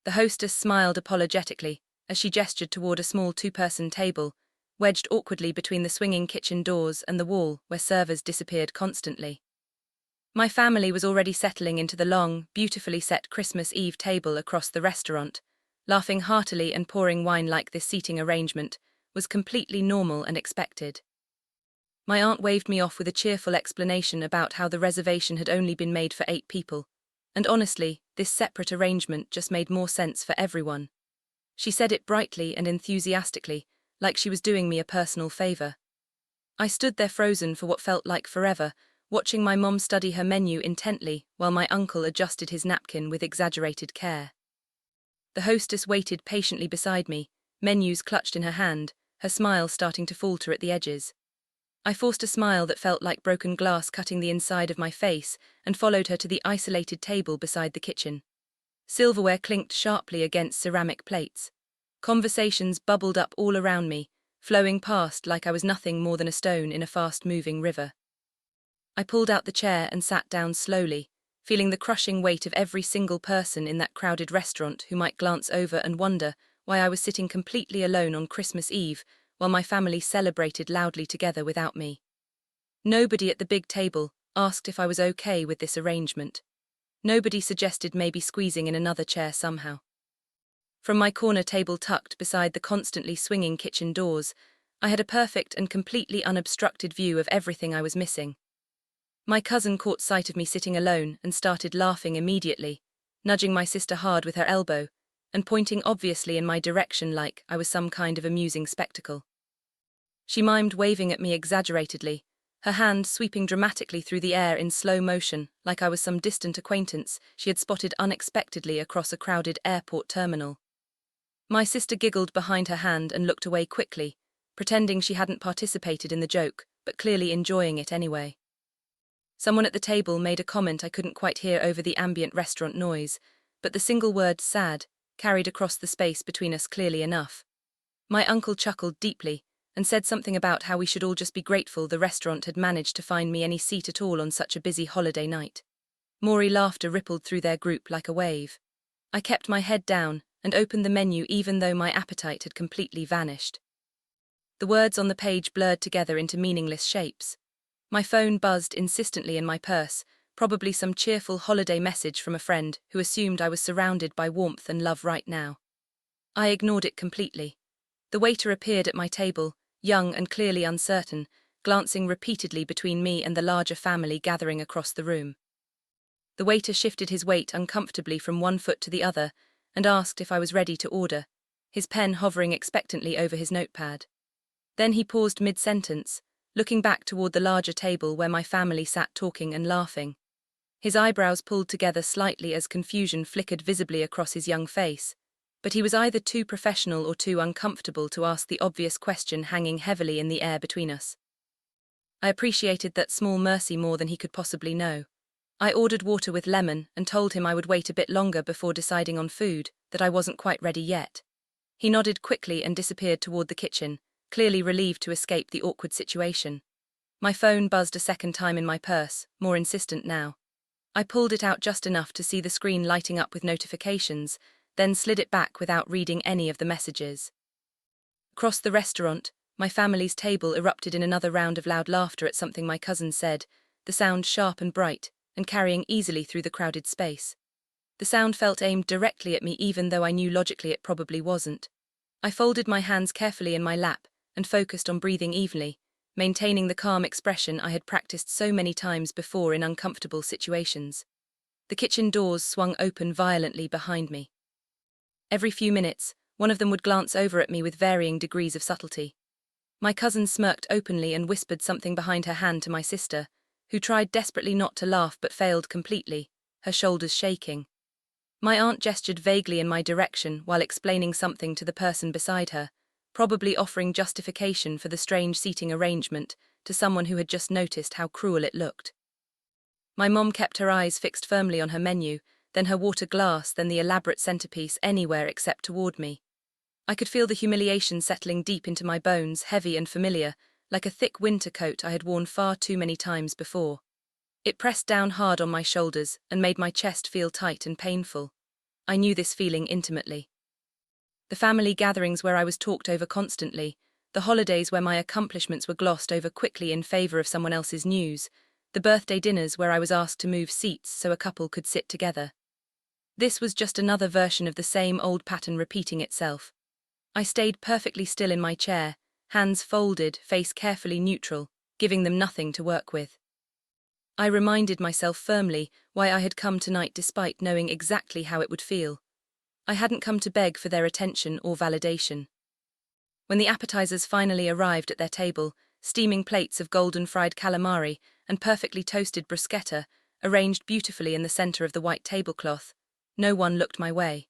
The hostess smiled apologetically as she gestured toward a small two-person table, wedged awkwardly between the swinging kitchen doors and the wall where servers disappeared constantly. My family was already settling into the long, beautifully set Christmas Eve table across the restaurant, laughing heartily and pouring wine like this seating arrangement was completely normal and expected. My aunt waved me off with a cheerful explanation about how the reservation had only been made for 8 people, and honestly, this separate arrangement just made more sense for everyone. She said it brightly and enthusiastically, like she was doing me a personal favor. I stood there frozen for what felt like forever, watching my mom study her menu intently while my uncle adjusted his napkin with exaggerated care. The hostess waited patiently beside me, menus clutched in her hand, her smile starting to falter at the edges. I forced a smile that felt like broken glass cutting the inside of my face and followed her to the isolated table beside the kitchen. Silverware clinked sharply against ceramic plates. Conversations bubbled up all around me, flowing past like I was nothing more than a stone in a fast-moving river. I pulled out the chair and sat down slowly, feeling the crushing weight of every single person in that crowded restaurant who might glance over and wonder why I was sitting completely alone on Christmas Eve while my family celebrated loudly together without me. Nobody at the big table asked if I was okay with this arrangement. Nobody suggested maybe squeezing in another chair somehow. From my corner table tucked beside the constantly swinging kitchen doors, I had a perfect and completely unobstructed view of everything I was missing. My cousin caught sight of me sitting alone and started laughing immediately, nudging my sister hard with her elbow, and pointing obviously in my direction like I was some kind of amusing spectacle. She mimed waving at me exaggeratedly, her hand sweeping dramatically through the air in slow motion like I was some distant acquaintance she had spotted unexpectedly across a crowded airport terminal. My sister giggled behind her hand and looked away quickly, pretending she hadn't participated in the joke, but clearly enjoying it anyway. Someone at the table made a comment I couldn't quite hear over the ambient restaurant noise, but the single word "sad" carried across the space between us clearly enough. My uncle chuckled deeply and said something about how we should all just be grateful the restaurant had managed to find me any seat at all on such a busy holiday night. Maury laughter rippled through their group like a wave. I kept my head down and opened the menu even though my appetite had completely vanished. The words on the page blurred together into meaningless shapes. My phone buzzed insistently in my purse, probably some cheerful holiday message from a friend who assumed I was surrounded by warmth and love right now. I ignored it completely. The waiter appeared at my table, young and clearly uncertain, glancing repeatedly between me and the larger family gathering across the room. The waiter shifted his weight uncomfortably from one foot to the other and asked if I was ready to order, his pen hovering expectantly over his notepad. Then he paused mid-sentence, looking back toward the larger table where my family sat talking and laughing. His eyebrows pulled together slightly as confusion flickered visibly across his young face, but he was either too professional or too uncomfortable to ask the obvious question hanging heavily in the air between us. I appreciated that small mercy more than he could possibly know. I ordered water with lemon and told him I would wait a bit longer before deciding on food, that I wasn't quite ready yet. He nodded quickly and disappeared toward the kitchen, clearly relieved to escape the awkward situation. My phone buzzed a second time in my purse, more insistent now. I pulled it out just enough to see the screen lighting up with notifications, then slid it back without reading any of the messages. Across the restaurant, my family's table erupted in another round of loud laughter at something my cousin said, the sound sharp and bright, and carrying easily through the crowded space. The sound felt aimed directly at me even though I knew logically it probably wasn't. I folded my hands carefully in my lap and focused on breathing evenly, maintaining the calm expression I had practiced so many times before in uncomfortable situations. The kitchen doors swung open violently behind me. Every few minutes, one of them would glance over at me with varying degrees of subtlety. My cousin smirked openly and whispered something behind her hand to my sister, who tried desperately not to laugh but failed completely, her shoulders shaking. My aunt gestured vaguely in my direction while explaining something to the person beside her, probably offering justification for the strange seating arrangement to someone who had just noticed how cruel it looked. My mom kept her eyes fixed firmly on her menu, then her water glass, then the elaborate centerpiece anywhere except toward me. I could feel the humiliation settling deep into my bones, heavy and familiar, like a thick winter coat I had worn far too many times before. It pressed down hard on my shoulders and made my chest feel tight and painful. I knew this feeling intimately. The family gatherings where I was talked over constantly, the holidays where my accomplishments were glossed over quickly in favor of someone else's news, the birthday dinners where I was asked to move seats so a couple could sit together. This was just another version of the same old pattern repeating itself. I stayed perfectly still in my chair, hands folded, face carefully neutral, giving them nothing to work with. I reminded myself firmly why I had come tonight despite knowing exactly how it would feel. I hadn't come to beg for their attention or validation. When the appetizers finally arrived at their table, steaming plates of golden fried calamari and perfectly toasted bruschetta, arranged beautifully in the center of the white tablecloth, no one looked my way.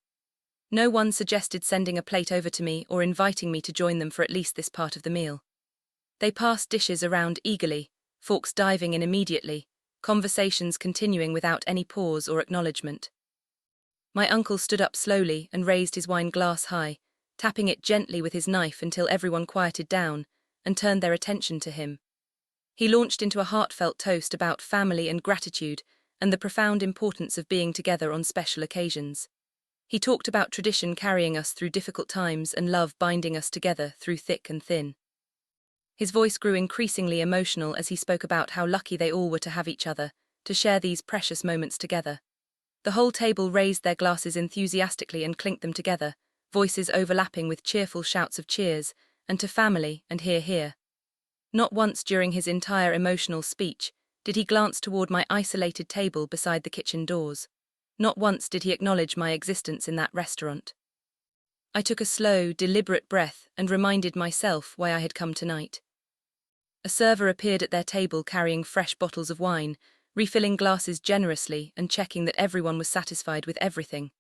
No one suggested sending a plate over to me or inviting me to join them for at least this part of the meal. They passed dishes around eagerly, forks diving in immediately, conversations continuing without any pause or acknowledgement. My uncle stood up slowly and raised his wine glass high, tapping it gently with his knife until everyone quieted down and turned their attention to him. He launched into a heartfelt toast about family and gratitude and the profound importance of being together on special occasions. He talked about tradition carrying us through difficult times and love binding us together through thick and thin. His voice grew increasingly emotional as he spoke about how lucky they all were to have each other, to share these precious moments together. The whole table raised their glasses enthusiastically and clinked them together, voices overlapping with cheerful shouts of cheers, and to family and hear, hear. Not once during his entire emotional speech did he glance toward my isolated table beside the kitchen doors. Not once did he acknowledge my existence in that restaurant. I took a slow, deliberate breath and reminded myself why I had come tonight. A server appeared at their table carrying fresh bottles of wine, refilling glasses generously and checking that everyone was satisfied with everything.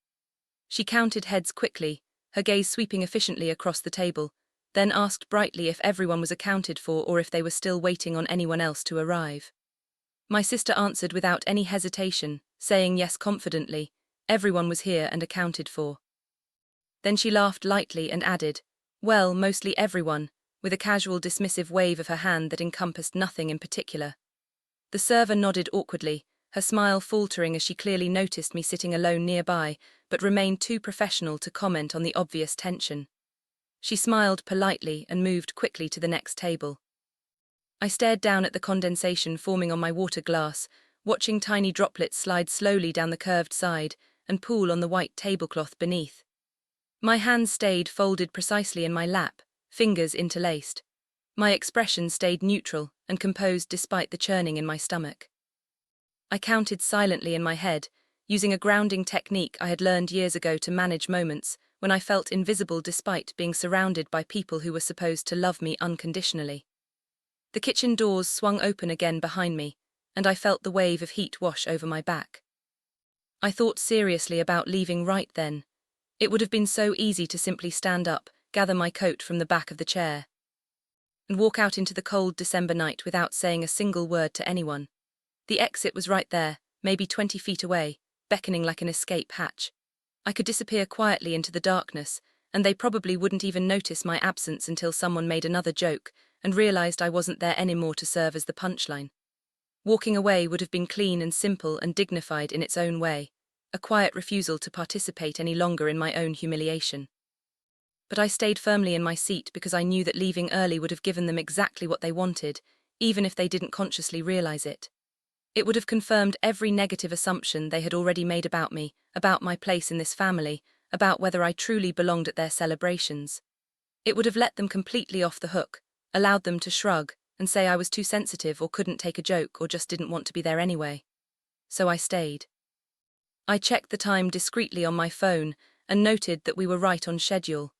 She counted heads quickly, her gaze sweeping efficiently across the table, then asked brightly if everyone was accounted for or if they were still waiting on anyone else to arrive. My sister answered without any hesitation, saying yes confidently, everyone was here and accounted for. Then she laughed lightly and added, well, mostly everyone, with a casual dismissive wave of her hand that encompassed nothing in particular. The server nodded awkwardly, her smile faltering as she clearly noticed me sitting alone nearby, but remained too professional to comment on the obvious tension. She smiled politely and moved quickly to the next table. I stared down at the condensation forming on my water glass, watching tiny droplets slide slowly down the curved side and pool on the white tablecloth beneath. My hands stayed folded precisely in my lap, fingers interlaced. My expression stayed neutral and composed despite the churning in my stomach. I counted silently in my head, using a grounding technique I had learned years ago to manage moments when I felt invisible despite being surrounded by people who were supposed to love me unconditionally. The kitchen doors swung open again behind me, and I felt the wave of heat wash over my back. I thought seriously about leaving right then. It would have been so easy to simply stand up, gather my coat from the back of the chair, and walk out into the cold December night without saying a single word to anyone. The exit was right there, maybe 20 feet away, beckoning like an escape hatch. I could disappear quietly into the darkness, and they probably wouldn't even notice my absence until someone made another joke and realized I wasn't there anymore to serve as the punchline. Walking away would have been clean and simple and dignified in its own way, a quiet refusal to participate any longer in my own humiliation. But I stayed firmly in my seat because I knew that leaving early would have given them exactly what they wanted, even if they didn't consciously realize it. It would have confirmed every negative assumption they had already made about me, about my place in this family, about whether I truly belonged at their celebrations. It would have let them completely off the hook, allowed them to shrug and say I was too sensitive or couldn't take a joke or just didn't want to be there anyway. So I stayed. I checked the time discreetly on my phone and noted that we were right on schedule.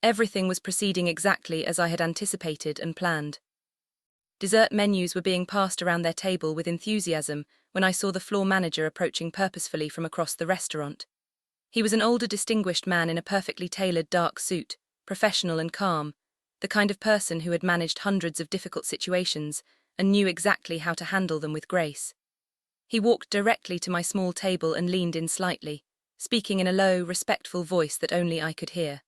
Everything was proceeding exactly as I had anticipated and planned. Dessert menus were being passed around their table with enthusiasm when I saw the floor manager approaching purposefully from across the restaurant. He was an older, distinguished man in a perfectly tailored dark suit, professional and calm, the kind of person who had managed hundreds of difficult situations and knew exactly how to handle them with grace. He walked directly to my small table and leaned in slightly, speaking in a low, respectful voice that only I could hear.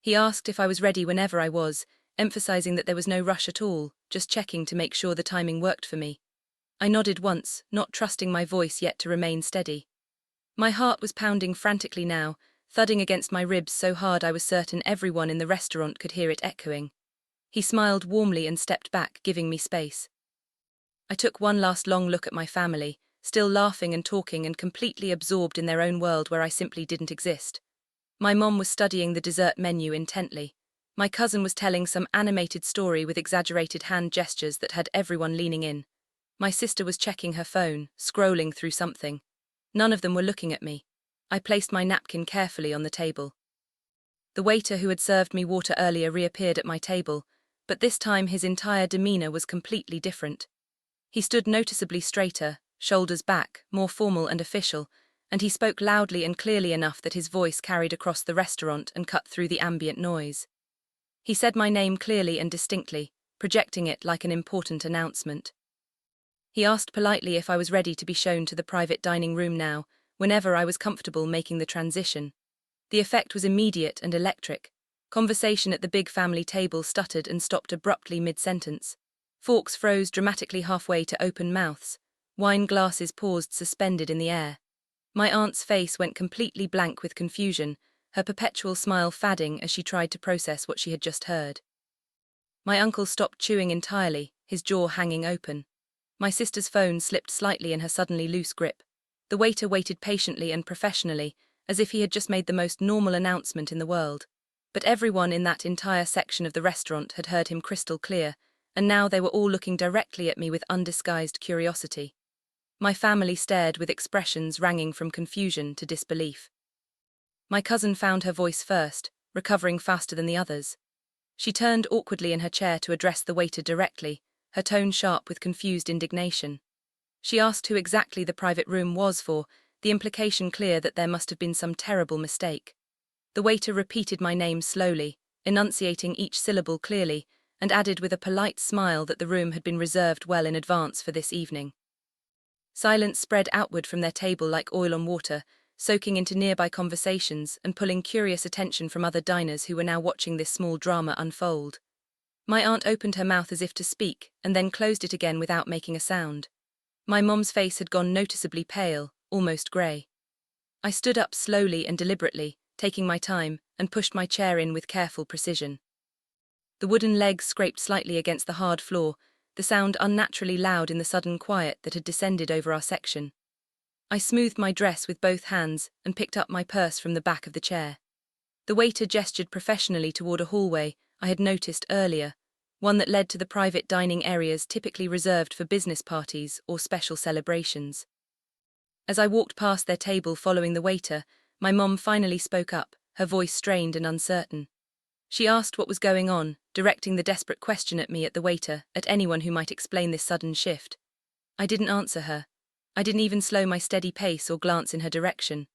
He asked if I was ready whenever I was, emphasizing that there was no rush at all, just checking to make sure the timing worked for me. I nodded once, not trusting my voice yet to remain steady. My heart was pounding frantically now, thudding against my ribs so hard I was certain everyone in the restaurant could hear it echoing. He smiled warmly and stepped back, giving me space. I took one last long look at my family, still laughing and talking and completely absorbed in their own world where I simply didn't exist. My mom was studying the dessert menu intently. My cousin was telling some animated story with exaggerated hand gestures that had everyone leaning in. My sister was checking her phone, scrolling through something. None of them were looking at me. I placed my napkin carefully on the table. The waiter who had served me water earlier reappeared at my table, but this time his entire demeanor was completely different. He stood noticeably straighter, shoulders back, more formal and official, and he spoke loudly and clearly enough that his voice carried across the restaurant and cut through the ambient noise. He said my name clearly and distinctly, projecting it like an important announcement. He asked politely if I was ready to be shown to the private dining room now, whenever I was comfortable making the transition. The effect was immediate and electric. Conversation at the big family table stuttered and stopped abruptly mid-sentence. Forks froze dramatically halfway to open mouths. Wine glasses paused suspended in the air. My aunt's face went completely blank with confusion, her perpetual smile fading as she tried to process what she had just heard. My uncle stopped chewing entirely, his jaw hanging open. My sister's phone slipped slightly in her suddenly loose grip. The waiter waited patiently and professionally, as if he had just made the most normal announcement in the world. But everyone in that entire section of the restaurant had heard him crystal clear, and now they were all looking directly at me with undisguised curiosity. My family stared with expressions ranging from confusion to disbelief. My cousin found her voice first, recovering faster than the others. She turned awkwardly in her chair to address the waiter directly, her tone sharp with confused indignation. She asked who exactly the private room was for, the implication clear that there must have been some terrible mistake. The waiter repeated my name slowly, enunciating each syllable clearly, and added with a polite smile that the room had been reserved well in advance for this evening. Silence spread outward from their table like oil on water, soaking into nearby conversations and pulling curious attention from other diners who were now watching this small drama unfold. My aunt opened her mouth as if to speak, and then closed it again without making a sound. My mom's face had gone noticeably pale, almost grey. I stood up slowly and deliberately, taking my time, and pushed my chair in with careful precision. The wooden legs scraped slightly against the hard floor, the sound unnaturally loud in the sudden quiet that had descended over our section. I smoothed my dress with both hands and picked up my purse from the back of the chair. The waiter gestured professionally toward a hallway I had noticed earlier, one that led to the private dining areas typically reserved for business parties or special celebrations. As I walked past their table following the waiter, my mom finally spoke up, her voice strained and uncertain. She asked what was going on, directing the desperate question at me, at the waiter, at anyone who might explain this sudden shift. I didn't answer her. I didn't even slow my steady pace or glance in her direction.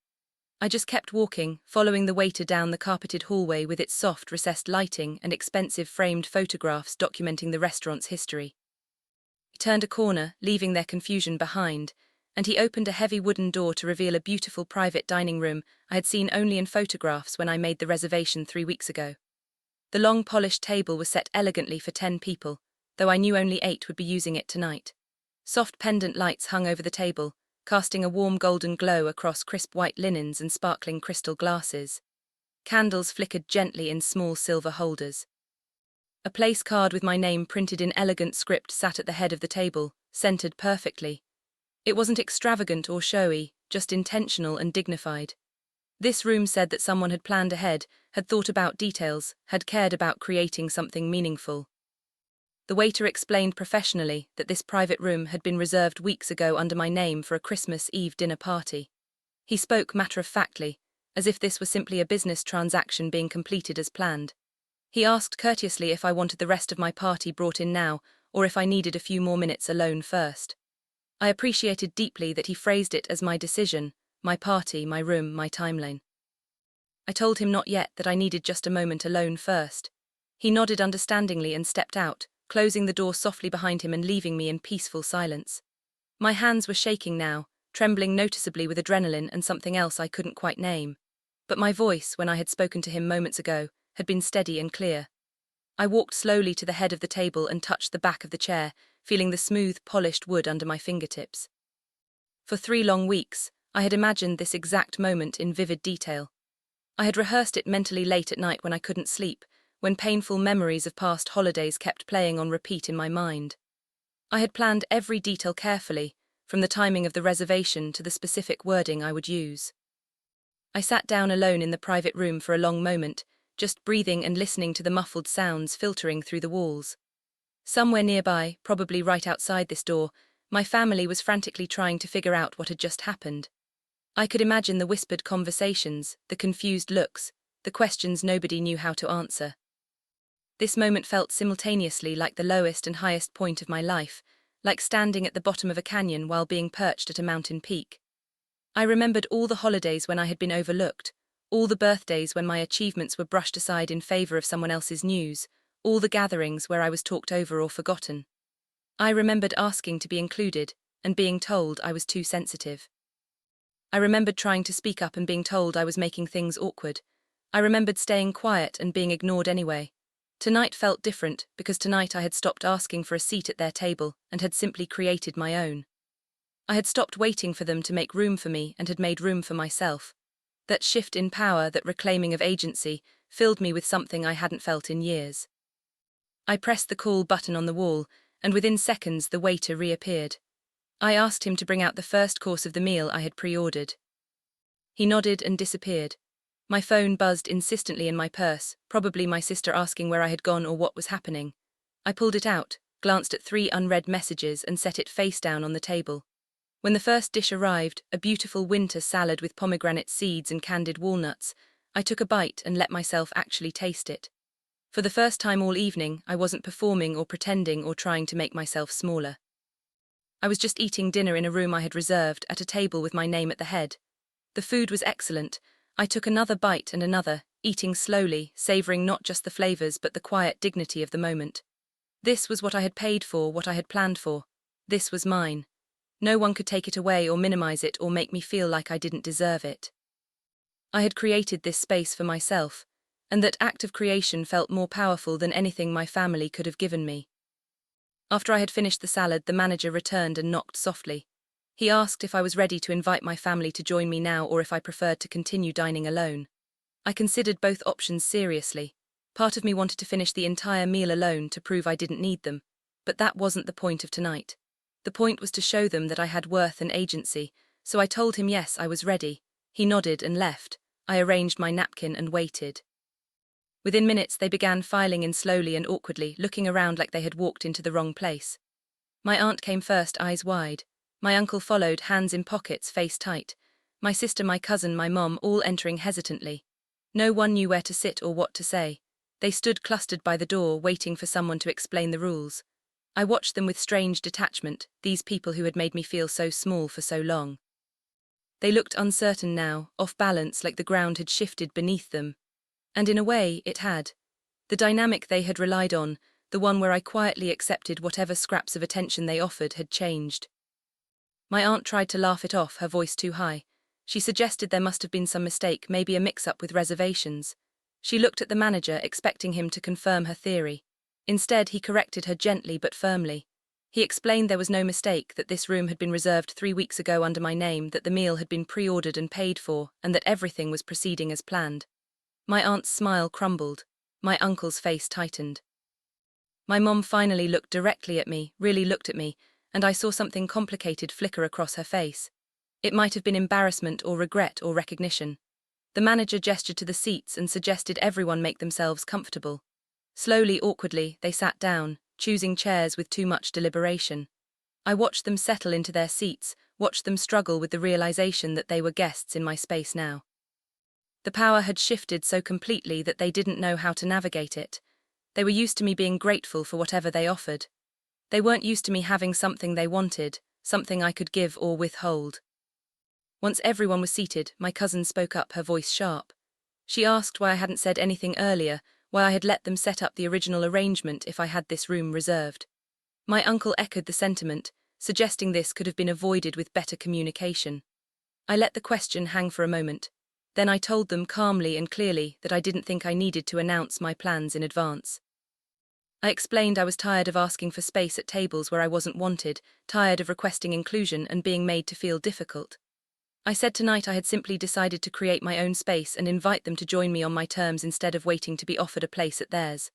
I just kept walking, following the waiter down the carpeted hallway with its soft, recessed lighting and expensive framed photographs documenting the restaurant's history. He turned a corner, leaving their confusion behind, and he opened a heavy wooden door to reveal a beautiful private dining room I had seen only in photographs when I made the reservation 3 weeks ago. The long polished table was set elegantly for 10 people, though I knew only 8 would be using it tonight. Soft pendant lights hung over the table, casting a warm golden glow across crisp white linens and sparkling crystal glasses. Candles flickered gently in small silver holders. A place card with my name printed in elegant script sat at the head of the table, centered perfectly. It wasn't extravagant or showy, just intentional and dignified. This room said that someone had planned ahead, had thought about details, had cared about creating something meaningful. The waiter explained professionally that this private room had been reserved weeks ago under my name for a Christmas Eve dinner party. He spoke matter-of-factly, as if this were simply a business transaction being completed as planned. He asked courteously if I wanted the rest of my party brought in now, or if I needed a few more minutes alone first. I appreciated deeply that he phrased it as my decision, my party, my room, my timeline. I told him not yet, that I needed just a moment alone first. He nodded understandingly and stepped out, closing the door softly behind him and leaving me in peaceful silence. My hands were shaking now, trembling noticeably with adrenaline and something else I couldn't quite name. But my voice, when I had spoken to him moments ago, had been steady and clear. I walked slowly to the head of the table and touched the back of the chair, feeling the smooth, polished wood under my fingertips. For 3 long weeks, I had imagined this exact moment in vivid detail. I had rehearsed it mentally late at night when I couldn't sleep, when painful memories of past holidays kept playing on repeat in my mind. I had planned every detail carefully, from the timing of the reservation to the specific wording I would use. I sat down alone in the private room for a long moment, just breathing and listening to the muffled sounds filtering through the walls. Somewhere nearby, probably right outside this door, my family was frantically trying to figure out what had just happened. I could imagine the whispered conversations, the confused looks, the questions nobody knew how to answer. This moment felt simultaneously like the lowest and highest point of my life, like standing at the bottom of a canyon while being perched at a mountain peak. I remembered all the holidays when I had been overlooked, all the birthdays when my achievements were brushed aside in favor of someone else's news, all the gatherings where I was talked over or forgotten. I remembered asking to be included, and being told I was too sensitive. I remembered trying to speak up and being told I was making things awkward. I remembered staying quiet and being ignored anyway. Tonight felt different because tonight I had stopped asking for a seat at their table and had simply created my own. I had stopped waiting for them to make room for me and had made room for myself. That shift in power, that reclaiming of agency, filled me with something I hadn't felt in years. I pressed the call button on the wall, and within seconds the waiter reappeared. I asked him to bring out the first course of the meal I had pre-ordered. He nodded and disappeared. My phone buzzed insistently in my purse, probably my sister asking where I had gone or what was happening. I pulled it out, glanced at 3 unread messages and set it face down on the table. When the first dish arrived, a beautiful winter salad with pomegranate seeds and candied walnuts, I took a bite and let myself actually taste it. For the first time all evening, I wasn't performing or pretending or trying to make myself smaller. I was just eating dinner in a room I had reserved, at a table with my name at the head. The food was excellent. I took another bite and another, eating slowly, savoring not just the flavors but the quiet dignity of the moment. This was what I had paid for, what I had planned for. This was mine. No one could take it away or minimize it or make me feel like I didn't deserve it. I had created this space for myself, and that act of creation felt more powerful than anything my family could have given me. After I had finished the salad, the manager returned and knocked softly. He asked if I was ready to invite my family to join me now or if I preferred to continue dining alone. I considered both options seriously. Part of me wanted to finish the entire meal alone to prove I didn't need them, but that wasn't the point of tonight. The point was to show them that I had worth and agency, so I told him yes, I was ready. He nodded and left. I arranged my napkin and waited. Within minutes they began filing in slowly and awkwardly, looking around like they had walked into the wrong place. My aunt came first, eyes wide. My uncle followed, hands in pockets, face tight. My sister, my cousin, my mom, all entering hesitantly. No one knew where to sit or what to say. They stood clustered by the door, waiting for someone to explain the rules. I watched them with strange detachment, these people who had made me feel so small for so long. They looked uncertain now, off balance, like the ground had shifted beneath them. And in a way, it had. The dynamic they had relied on, the one where I quietly accepted whatever scraps of attention they offered, had changed. My aunt tried to laugh it off, her voice too high. She suggested there must have been some mistake, maybe a mix-up with reservations. She looked at the manager, expecting him to confirm her theory. Instead, he corrected her gently but firmly. He explained there was no mistake, that this room had been reserved 3 weeks ago under my name, that the meal had been pre-ordered and paid for, and that everything was proceeding as planned. My aunt's smile crumbled. My uncle's face tightened. My mom finally looked directly at me, really looked at me, and I saw something complicated flicker across her face. It might have been embarrassment or regret or recognition. The manager gestured to the seats and suggested everyone make themselves comfortable. Slowly, awkwardly, they sat down, choosing chairs with too much deliberation. I watched them settle into their seats, watched them struggle with the realization that they were guests in my space now. The power had shifted so completely that they didn't know how to navigate it. They were used to me being grateful for whatever they offered. They weren't used to me having something they wanted, something I could give or withhold. Once everyone was seated, my cousin spoke up, her voice sharp. She asked why I hadn't said anything earlier, why I had let them set up the original arrangement if I had this room reserved. My uncle echoed the sentiment, suggesting this could have been avoided with better communication. I let the question hang for a moment. Then I told them calmly and clearly that I didn't think I needed to announce my plans in advance. I explained I was tired of asking for space at tables where I wasn't wanted, tired of requesting inclusion and being made to feel difficult. I said tonight I had simply decided to create my own space and invite them to join me on my terms instead of waiting to be offered a place at theirs.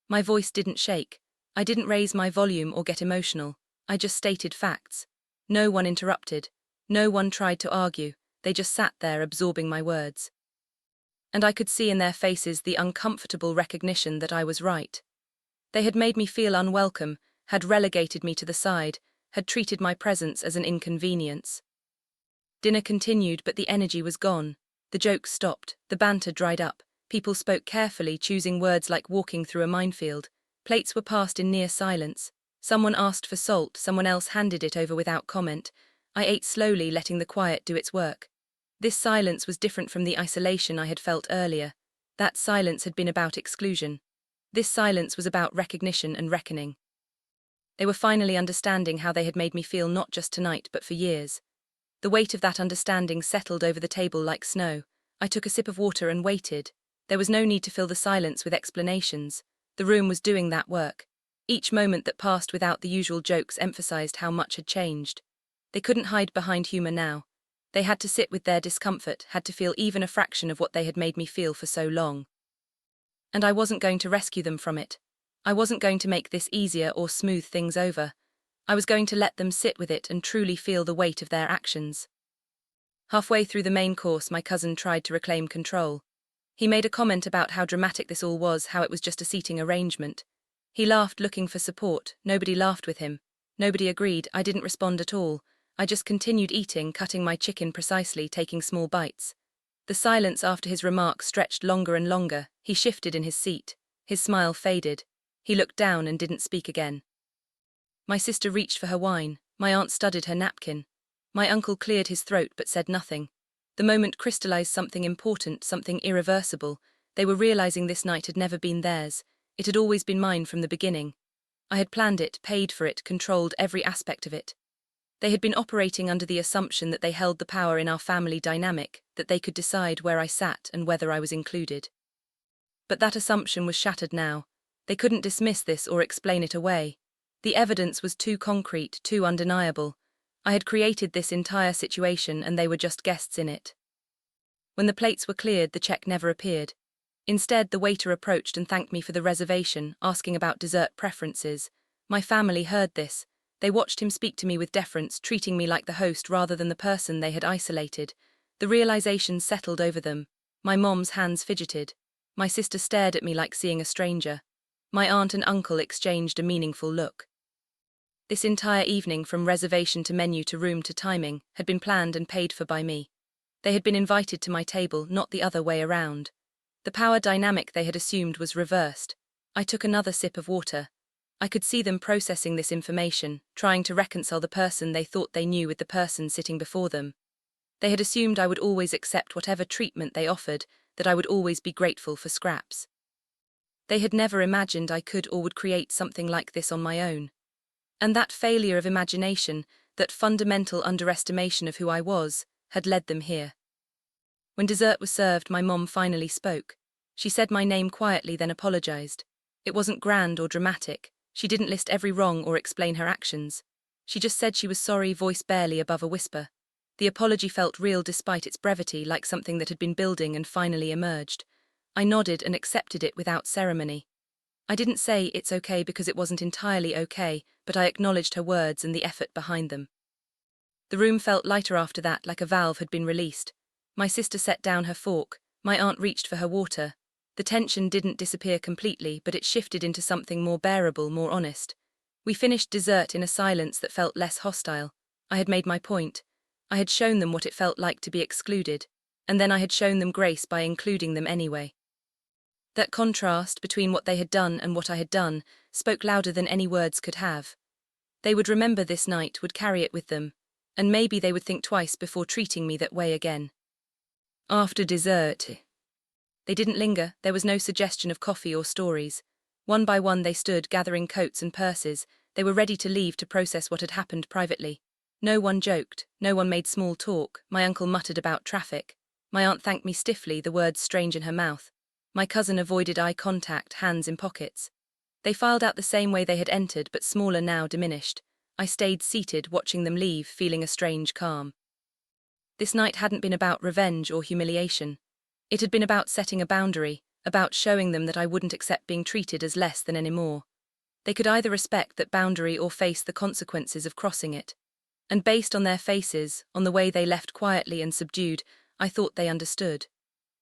My voice didn't shake. I didn't raise my volume or get emotional. I just stated facts. No one interrupted. No one tried to argue. They just sat there absorbing my words. And I could see in their faces the uncomfortable recognition that I was right. They had made me feel unwelcome, had relegated me to the side, had treated my presence as an inconvenience. Dinner continued, but the energy was gone. The jokes stopped, the banter dried up. People spoke carefully, choosing words like walking through a minefield. Plates were passed in near silence. Someone asked for salt, someone else handed it over without comment. I ate slowly, letting the quiet do its work. This silence was different from the isolation I had felt earlier. That silence had been about exclusion. This silence was about recognition and reckoning. They were finally understanding how they had made me feel, not just tonight but for years. The weight of that understanding settled over the table like snow. I took a sip of water and waited. There was no need to fill the silence with explanations. The room was doing that work. Each moment that passed without the usual jokes emphasized how much had changed. They couldn't hide behind humor now. They had to sit with their discomfort, had to feel even a fraction of what they had made me feel for so long. And I wasn't going to rescue them from it. I wasn't going to make this easier or smooth things over. I was going to let them sit with it and truly feel the weight of their actions. Halfway through the main course, my cousin tried to reclaim control. He made a comment about how dramatic this all was, how it was just a seating arrangement. He laughed, looking for support. Nobody laughed with him. Nobody agreed. I didn't respond at all. I just continued eating, cutting my chicken precisely, taking small bites. The silence after his remark stretched longer and longer. He shifted in his seat. His smile faded. He looked down and didn't speak again. My sister reached for her wine. My aunt studied her napkin. My uncle cleared his throat but said nothing. The moment crystallized something important, something irreversible. They were realizing this night had never been theirs. It had always been mine from the beginning. I had planned it, paid for it, controlled every aspect of it. They had been operating under the assumption that they held the power in our family dynamic, that they could decide where I sat and whether I was included. But that assumption was shattered now. They couldn't dismiss this or explain it away. The evidence was too concrete, too undeniable. I had created this entire situation and they were just guests in it. When the plates were cleared, the check never appeared. Instead, the waiter approached and thanked me for the reservation, asking about dessert preferences. My family heard this. They watched him speak to me with deference, treating me like the host rather than the person they had isolated. The realization settled over them. My mom's hands fidgeted. My sister stared at me like seeing a stranger. My aunt and uncle exchanged a meaningful look. This entire evening, from reservation to menu to room to timing, had been planned and paid for by me. They had been invited to my table, not the other way around. The power dynamic they had assumed was reversed. I took another sip of water. I could see them processing this information, trying to reconcile the person they thought they knew with the person sitting before them. They had assumed I would always accept whatever treatment they offered, that I would always be grateful for scraps. They had never imagined I could or would create something like this on my own. And that failure of imagination, that fundamental underestimation of who I was, had led them here. When dessert was served, my mom finally spoke. She said my name quietly, then apologized. It wasn't grand or dramatic. She didn't list every wrong or explain her actions. She just said she was sorry, voice barely above a whisper. The apology felt real despite its brevity, like something that had been building and finally emerged. I nodded and accepted it without ceremony. I didn't say it's okay because it wasn't entirely okay, but I acknowledged her words and the effort behind them. The room felt lighter after that, like a valve had been released. My sister set down her fork. My aunt reached for her water. The tension didn't disappear completely, but it shifted into something more bearable, more honest. We finished dessert in a silence that felt less hostile. I had made my point. I had shown them what it felt like to be excluded, and then I had shown them grace by including them anyway. That contrast between what they had done and what I had done spoke louder than any words could have. They would remember this night, would carry it with them, and maybe they would think twice before treating me that way again. After dessert, they didn't linger. There was no suggestion of coffee or stories. One by one they stood, gathering coats and purses. They were ready to leave to process what had happened privately. No one joked, no one made small talk. My uncle muttered about traffic. My aunt thanked me stiffly, the words strange in her mouth. My cousin avoided eye contact, hands in pockets. They filed out the same way they had entered, but smaller now, diminished. I stayed seated, watching them leave, feeling a strange calm. This night hadn't been about revenge or humiliation. It had been about setting a boundary, about showing them that I wouldn't accept being treated as less than anymore. They could either respect that boundary or face the consequences of crossing it. And based on their faces, on the way they left quietly and subdued, I thought they understood.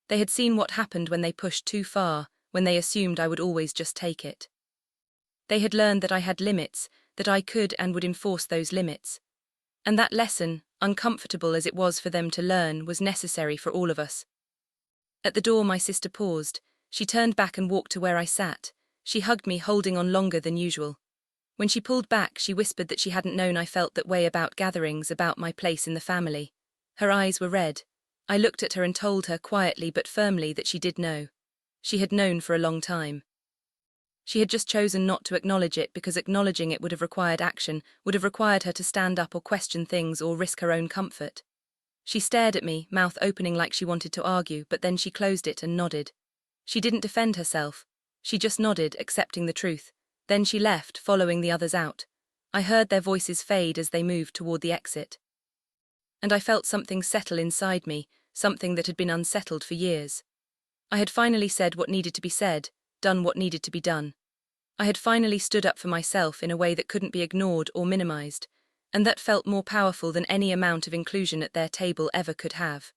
They had seen what happened when they pushed too far, when they assumed I would always just take it. They had learned that I had limits, that I could and would enforce those limits. And that lesson, uncomfortable as it was for them to learn, was necessary for all of us. At the door my sister paused. She turned back and walked to where I sat. She hugged me, holding on longer than usual. When she pulled back, she whispered that she hadn't known I felt that way about gatherings, about my place in the family. Her eyes were red. I looked at her and told her quietly but firmly that she did know. She had known for a long time. She had just chosen not to acknowledge it because acknowledging it would have required action, would have required her to stand up or question things or risk her own comfort. She stared at me, mouth opening like she wanted to argue, but then she closed it and nodded. She didn't defend herself. She just nodded, accepting the truth. Then she left, following the others out. I heard their voices fade as they moved toward the exit. And I felt something settle inside me, something that had been unsettled for years. I had finally said what needed to be said, done what needed to be done. I had finally stood up for myself in a way that couldn't be ignored or minimized, and that felt more powerful than any amount of inclusion at their table ever could have.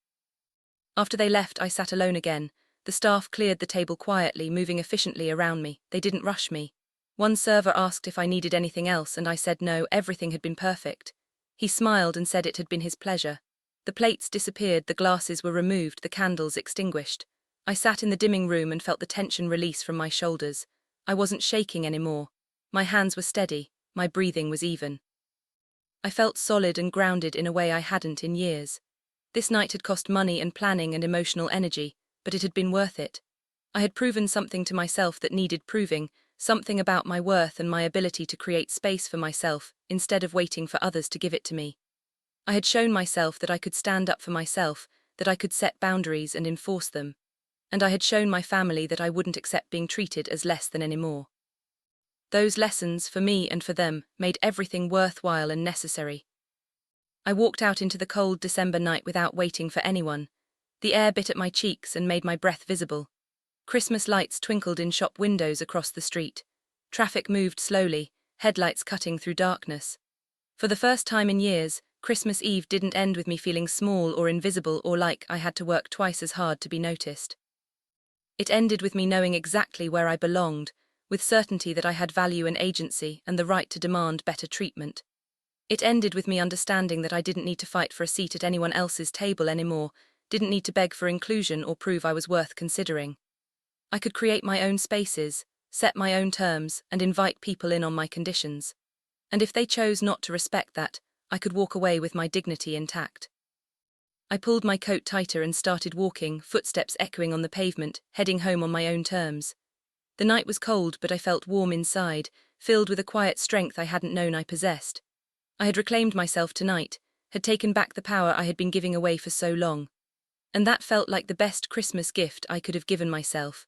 After they left, I sat alone again. The staff cleared the table quietly, moving efficiently around me. They didn't rush me. One server asked if I needed anything else, and I said no, everything had been perfect. He smiled and said it had been his pleasure. The plates disappeared, the glasses were removed, the candles extinguished. I sat in the dimming room and felt the tension release from my shoulders. I wasn't shaking anymore. My hands were steady, my breathing was even. I felt solid and grounded in a way I hadn't in years. This night had cost money and planning and emotional energy, but it had been worth it. I had proven something to myself that needed proving, something about my worth and my ability to create space for myself instead of waiting for others to give it to me. I had shown myself that I could stand up for myself, that I could set boundaries and enforce them. And I had shown my family that I wouldn't accept being treated as less than anymore. Those lessons, for me and for them, made everything worthwhile and necessary. I walked out into the cold December night without waiting for anyone. The air bit at my cheeks and made my breath visible. Christmas lights twinkled in shop windows across the street. Traffic moved slowly, headlights cutting through darkness. For the first time in years, Christmas Eve didn't end with me feeling small or invisible or like I had to work twice as hard to be noticed. It ended with me knowing exactly where I belonged, with certainty that I had value and agency and the right to demand better treatment. It ended with me understanding that I didn't need to fight for a seat at anyone else's table anymore, didn't need to beg for inclusion or prove I was worth considering. I could create my own spaces, set my own terms, and invite people in on my conditions. And if they chose not to respect that, I could walk away with my dignity intact. I pulled my coat tighter and started walking, footsteps echoing on the pavement, heading home on my own terms. The night was cold, but I felt warm inside, filled with a quiet strength I hadn't known I possessed. I had reclaimed myself tonight, had taken back the power I had been giving away for so long. And that felt like the best Christmas gift I could have given myself.